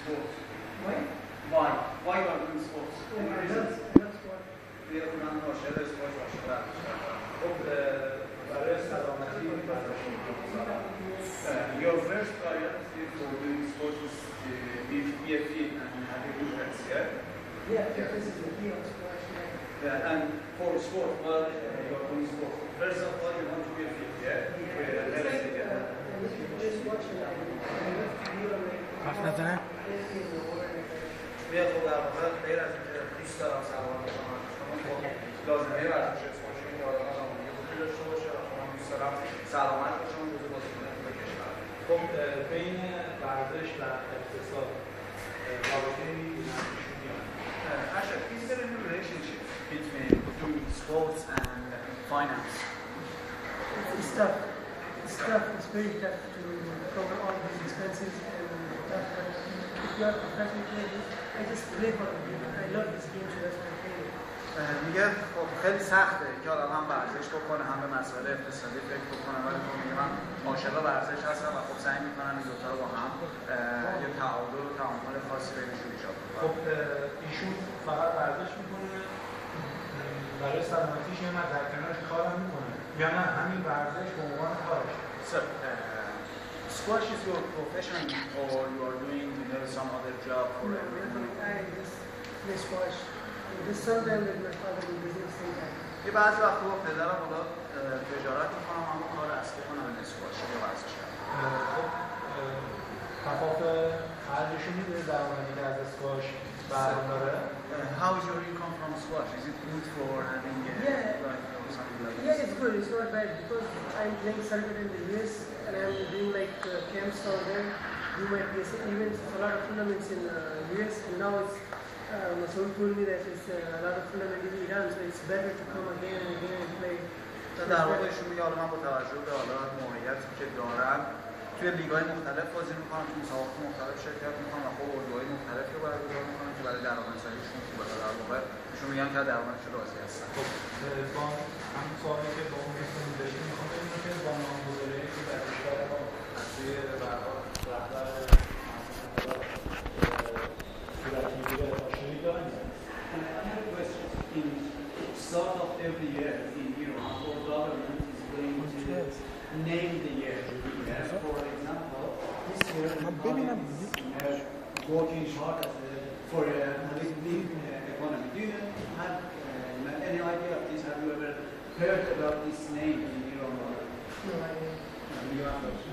sports? Why? Why? Why you are doing sports? Oh, I love sport. من عاشق اسپورت عاشق ورزش هستم. خب برای سلامتی Your first priority for doing sports is be fit and have a good health, yeah? Yeah, this is the key of sport. Yeah, and for sport, what you are doing sport? First of all, you want to be fit, yeah? Just watching حرف نزنه؟ بیاد خب در واقع غیر از اینکه دوست دارم سلامت باشم خب لازمه ورزش اسپورت این آدم وجود داشته باشه و خودم دوست دارم سلامت باشم و جزو بازیکن خوب کشور. خب بین ورزش و اقتصاد رابطه‌ای نشون میاد. Actually, is there any relationship between doing sports and finance? It's tough. It's tough. It's very tough to cover all these expenses and tough. If you are a professional player, I just play for the game. I love this game, so that's why I play it. میگه خب خیلی سخته که آدم هم ورزش بکنه هم به مسائل اقتصادی فکر بکنه ولی خب میگه من عاشق ورزش هستم و خب سعی میکنم این دوتا رو با هم یه تعادل و تعامل خاصی بینشون ایجاد کنم. خب ایشون فقط ورزش میکنه برای سلامتیش یا نه در کنارش کارم میکنه یا نه همین ورزش به عنوان کارش. So, squash is your profession or you are doing some other job for everything? I just play squash. Just sometimes with my father in business sometimes. یه بعضی وقتا با پدرم حالا تجارت میکنم اما کار اصلی کنم این اسکواش یا ورزش کردن. خب تفاوت خرجشو میده درآمدی که از اسکواش برام داره. How is your income from squash? Is it good for having like something like this? Yeah, it's good. It's not bad because I'm playing circuit in the US and I'm doing like camps down there, do my PSA events, a lot of tournaments in US and now it's Masoud told me that it's a lot of tournament in Iran, so it's better to come again and again and play. در واقع ایشون میگه حالا من با توجه به حالا موقعیتی که دارم توی لیگ‌های مختلف بازی می‌کنم، توی مسابقات مختلف شرکت می‌کنم و خب اردوهای مختلفی برگزار می‌کنم که برای درآمدزاییشون خوبه و در واقع ایشون میگن که درآمدشون راضی هستن. خب با هم سوالی که با اون می‌خوام بگم می‌خوام ببینم که با نامگذاری که در کشور ما از توی رهبر Start of every year in Iran, our government is going to name the year. For example, this year the government is working hard for a big economy. Do you have any idea of this? Have you ever heard about this name in Iran? No, I didn't.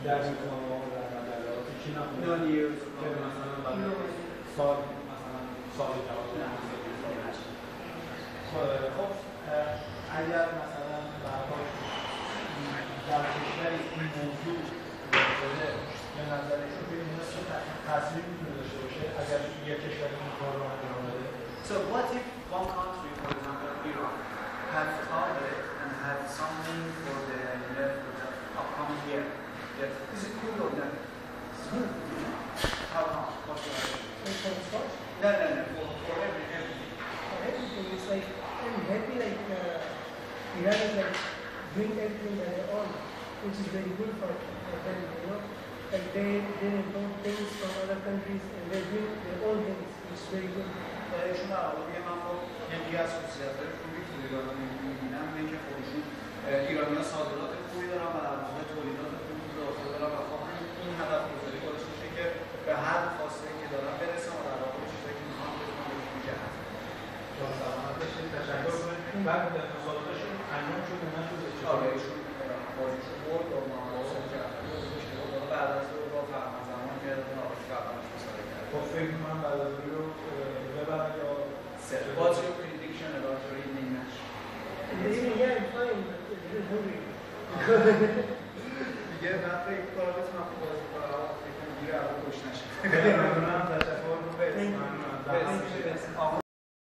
در روزنامه‌ها و در مجلات چی نخونید؟ No news. که مثلا برای سال مثلا سال جواب خب اگر مثلا در کشوری این موضوع بوده به نظرشون که این تاثیری میتونه داشته باشه اگر یک کشور این کار رو انجام بده. So what if one country, for example Iran, have started and have something for the upcoming year? Yes. Is it cool or not? How much? What's your idea? No, for everything. For everything, it's like I'm happy like Iran is like doing everything on their own, which is very good for them, you know. Like they import things from other countries and they bring their own things, which is very good. ایشون در واقع میگه من خب یکی از خصوصیت‌های خوبی تو ایران می‌بینم اینه که خودشون ایرانی‌ها صادرات خوبی دارن و در واقع تولیدات خوبی تو داخل دارن و خب این هدف گذاری خودش میشه که به هر خواسته‌ای که دارن برسن و در واقع چیزایی که می‌خوان بتونن بهشون جهت با سلامت باشید تشکر کنید. بعد مسابقه‌شون انجام شد اونا تو آره ایشون بازیشو برد و معاملات کرد بعد از اون با فرمان زمان که ناقص فرمانش مسابقه کرد. خب فکر می‌کنم بعد از اون رو ببرن یا What's your prediction about your evening match? Yeah, I'm fine, but it's just hungry. دیگه من فکر کنم بتونم بازی کنم فکر کنم دیگه الان خوش نشه. ممنونم تشکر. Thank you.